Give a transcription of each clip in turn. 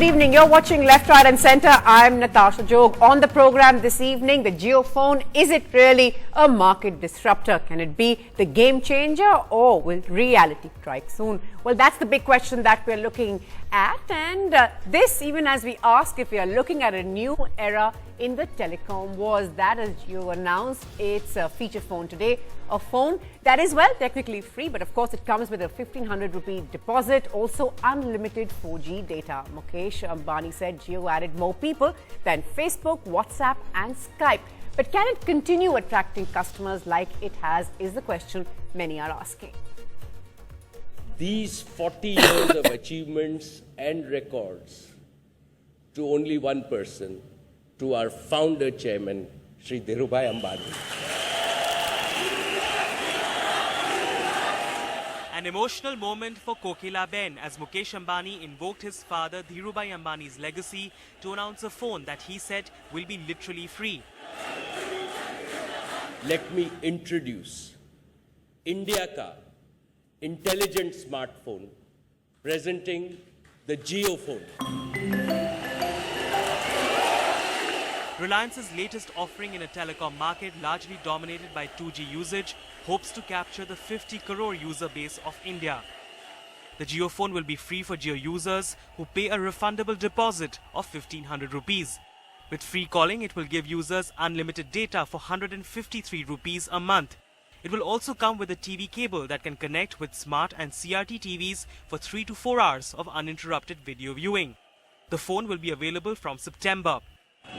good evening. You're watching Left, Right and Centre. I'm Natasha Jog. On the program this evening, the JioPhone, is it really a market disruptor? Can it be the game changer, or will reality strike soon? Well, that's the big question that we're looking at, and this even as we ask if we are looking at a new era in the telecom wars. That as you announced its feature phone today, a phone that is, well, technically free, but of course it comes with a 1,500 rupee deposit, also unlimited 4G data. Mukesh Ambani said Jio added more people than Facebook, WhatsApp and Skype. But can it continue attracting customers like it has, is the question many are asking. These 40 years of achievements and records to only one person, to our founder chairman, Shri Dhirubhai Ambani. An emotional moment for Kokila Ben as Mukesh Ambani invoked his father Dhirubhai Ambani's legacy to announce a phone that he said will be literally free. Let me introduce India ka intelligent smartphone presenting the JioPhone. Reliance's latest offering in a telecom market largely dominated by 2G usage hopes to capture the 50 crore user base of India. The JioPhone will be free for Jio users who pay a refundable deposit of 1,500 rupees. With free calling, it will give users unlimited data for 153 rupees a month. It will also come with a TV cable that can connect with smart and CRT TVs for 3 to 4 hours of uninterrupted video viewing. The phone will be available from September.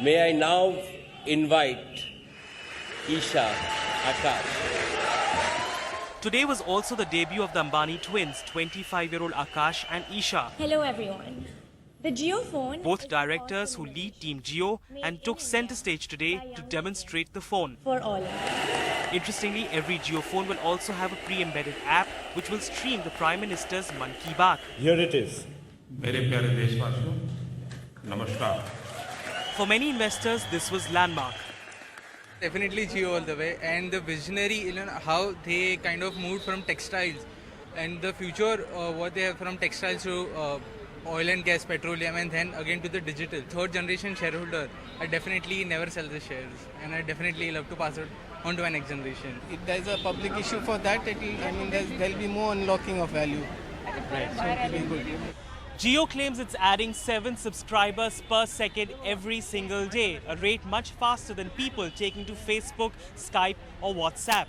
May I now invite Isha, Akash. Today was also the debut of the Ambani twins, 25-year-old Akash and Isha. Hello everyone. The JioPhone, both directors who lead Team Jio and took center stage today to demonstrate the phone. For all. Interestingly, every JioPhone will also have a pre-embedded app which will stream the Prime Minister's Man Ki Baat. Here it is. मेरे प्यारे देशवासियों, नमस्कार. For many investors, this was landmark. Definitely Jio all the way, and the visionary, how they kind of moved from textiles and the future, what they have from textiles to oil and gas, petroleum, and then again to the digital. Third generation shareholder, I definitely never sell the shares, and I definitely love to pass it on to my next generation. If there's a public issue for that, there'll be more unlocking of value. Right. So it will be good. Jio claims it's adding 7 subscribers per second every single day, a rate much faster than people taking to Facebook, Skype or WhatsApp.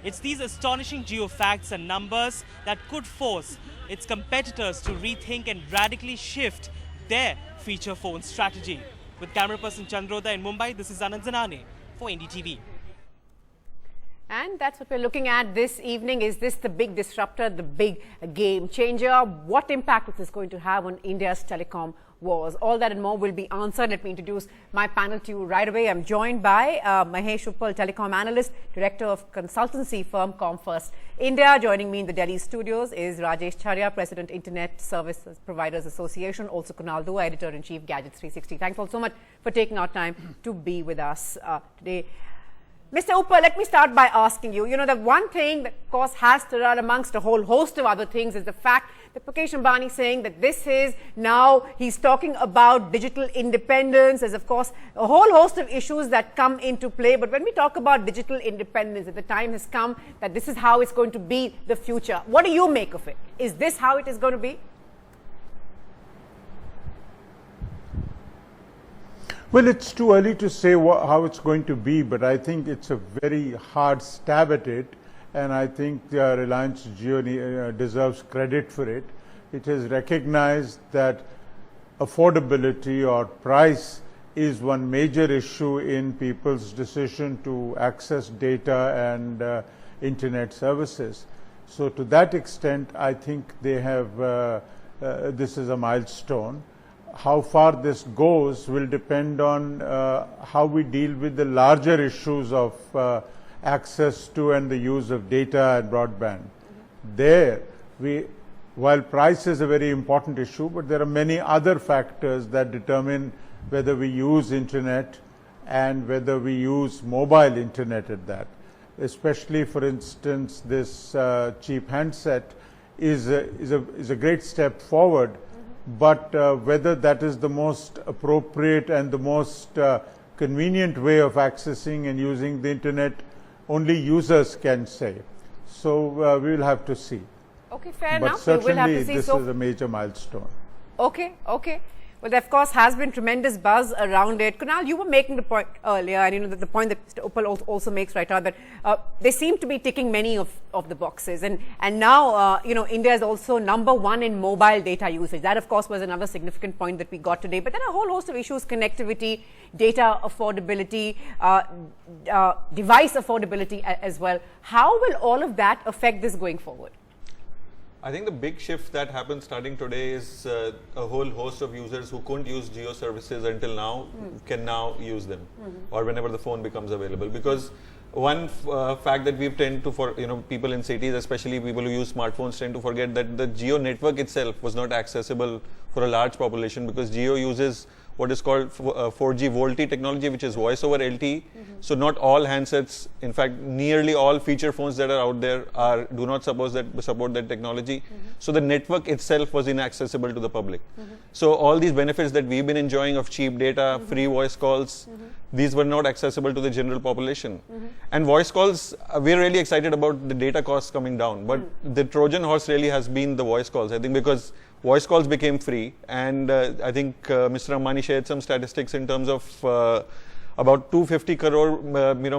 It's these astonishing Jio facts and numbers that could force its competitors to rethink and radically shift their feature phone strategy. With camera person Chandroda in Mumbai, this is Anand Zanane for NDTV. And that's what we're looking at this evening. Is this the big disruptor, the big game changer? What impact is this going to have on India's telecom wars? All that and more will be answered. Let me introduce my panel to you right away. I'm joined by Mahesh Uppal, telecom analyst, director of consultancy firm ComFirst India. Joining me in the Delhi studios is Rajesh Charya, president, Internet Service Providers Association. Also Kunal Dua, editor-in-chief, Gadgets 360. Thanks all so much for taking our time to be with us today. Mr. Uppal, let me start by asking you, the one thing that, of course, has to run amongst a whole host of other things is the fact that Mukesh Ambani saying that this is now, he's talking about digital independence. There's, of course, a whole host of issues that come into play. But when we talk about digital independence, the time has come that this is how it's going to be the future. What do you make of it? Is this how it is going to be? Well, it's too early to say how it's going to be, but I think it's a very hard stab at it, and I think Reliance Jio deserves credit for it. It has recognized that affordability or price is one major issue in people's decision to access data and internet services. So to that extent, I think they have, this is a milestone. How far this goes will depend on how we deal with the larger issues of access to and the use of data and broadband. There, while price is a very important issue, but there are many other factors that determine whether we use internet and whether we use mobile internet at that. Especially, for instance, this cheap handset is a great step forward but whether that is the most appropriate and the most convenient way of accessing and using the internet, only users can say. So we will have to see. Okay, fair But enough. We will have certainly to see. this So is a major milestone. okay, okay. Well, there of course has been tremendous buzz around it. Kunal, you were making the point earlier, and you know the point that Mr. Uppal also makes right now, that they seem to be ticking many of the boxes, and now you know India is also #1 in mobile data usage. That of course was another significant point that we got today. But then a whole host of issues: connectivity, data affordability, device affordability as well. How will all of that affect this going forward? I think the big shift that happens starting today is a whole host of users who couldn't use Jio services until now can now use them, or whenever the phone becomes available. Because one fact that we've tend to, people in cities, especially people who use smartphones, tend to forget that the Jio network itself was not accessible for a large population, because Jio uses what is called 4G VoLTE technology, which is voice over LTE. So not all handsets, in fact, nearly all feature phones that are out there do not support that technology. So the network itself was inaccessible to the public. So all these benefits that we've been enjoying of cheap data, free voice calls, these were not accessible to the general population. And voice calls, we're really excited about the data costs coming down. But the Trojan horse really has been the voice calls, I think, because voice calls became free, and I think Mr. Ambani shared some statistics in terms of about 250 crore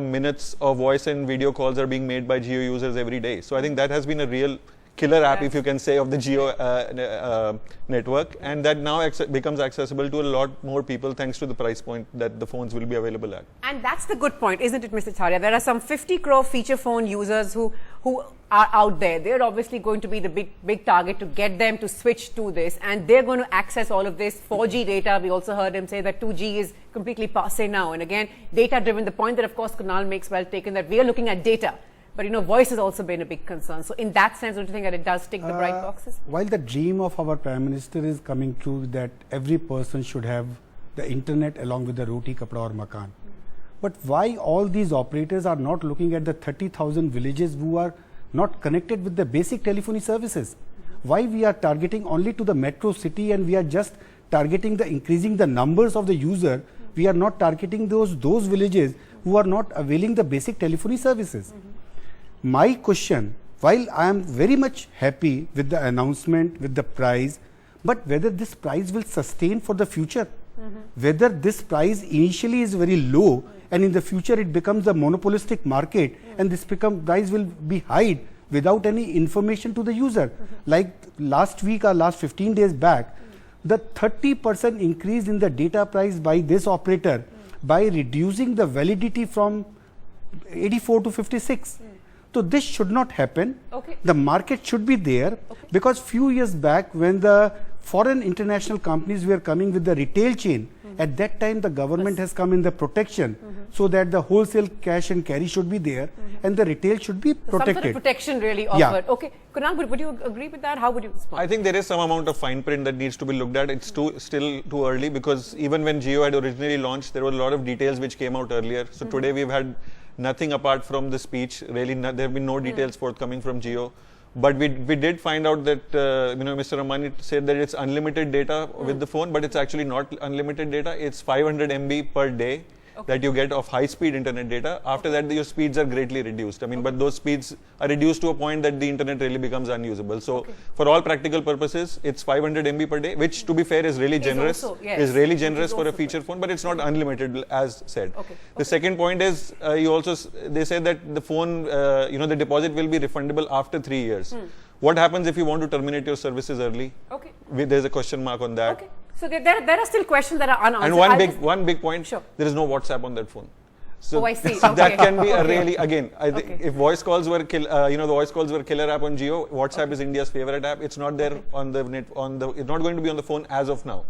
minutes of voice and video calls are being made by Jio users every day. So I think that has been a real killer app, if you can say, of the Jio network, and that now becomes accessible to a lot more people thanks to the price point that the phones will be available at. And that's the good point, isn't it, Mr. Charya? There are some 50 crore feature phone users who are out there. They're obviously going to be the big target to get them to switch to this, and they're going to access all of this 4G data. We also heard him say that 2G is completely passé now. And again, data driven. The point that of course Kunal makes well taken, that we are looking at data. But you know, voice has also been a big concern. So in that sense, don't you think that it does tick the bright boxes? While the dream of our Prime Minister is coming true, that every person should have the internet along with the roti, kapda or makan. But why all these operators are not looking at the 30,000 villages who are not connected with the basic telephony services? Why we are targeting only to the metro city, and we are just targeting the increasing the numbers of the user? We are not targeting those villages who are not availing the basic telephony services. My question, while I am very much happy with the announcement, with the price, but whether this price will sustain for the future, whether this price initially is very low and in the future it becomes a monopolistic market, and this price will be high without any information to the user. Like last week or last 15 days back, the 30% increase in the data price by this operator by reducing the validity from 84 to 56. So this should not happen. The market should be there, because few years back when the foreign international companies were coming with the retail chain, at that time the government has come in the protection, so that the wholesale cash and carry should be there and the retail should be protected. Some sort of protection really offered. Okay, Kunal, would you agree with that? How would you respond? I think there is some amount of fine print that needs to be looked at. It's still too early, because even when Jio had originally launched, there were a lot of details which came out earlier. So today we've had nothing apart from the speech. Really, there have been no details forthcoming from Jio. But we did find out that Mr. Ambani said that it's unlimited data with the phone, but it's actually not unlimited data. It's 500 MB per day that you get of high-speed internet data. After that, your speeds are greatly reduced. I mean, but those speeds are reduced to a point that the internet really becomes unusable. So, for all practical purposes, it's 500 MB per day, which, to be fair, is really generous. Is really generous for a feature phone, but it's not unlimited, as said. The second point is, they said that the phone, the deposit will be refundable after 3 years. What happens if you want to terminate your services early? There's a question mark on that. So there are still questions that are unanswered. And one big point, there is no WhatsApp on that phone. So I see. That can be a really, again, if voice calls were the voice calls were killer app on Jio, WhatsApp is India's favorite app. It's not there on the net, it's not going to be on the phone as of now.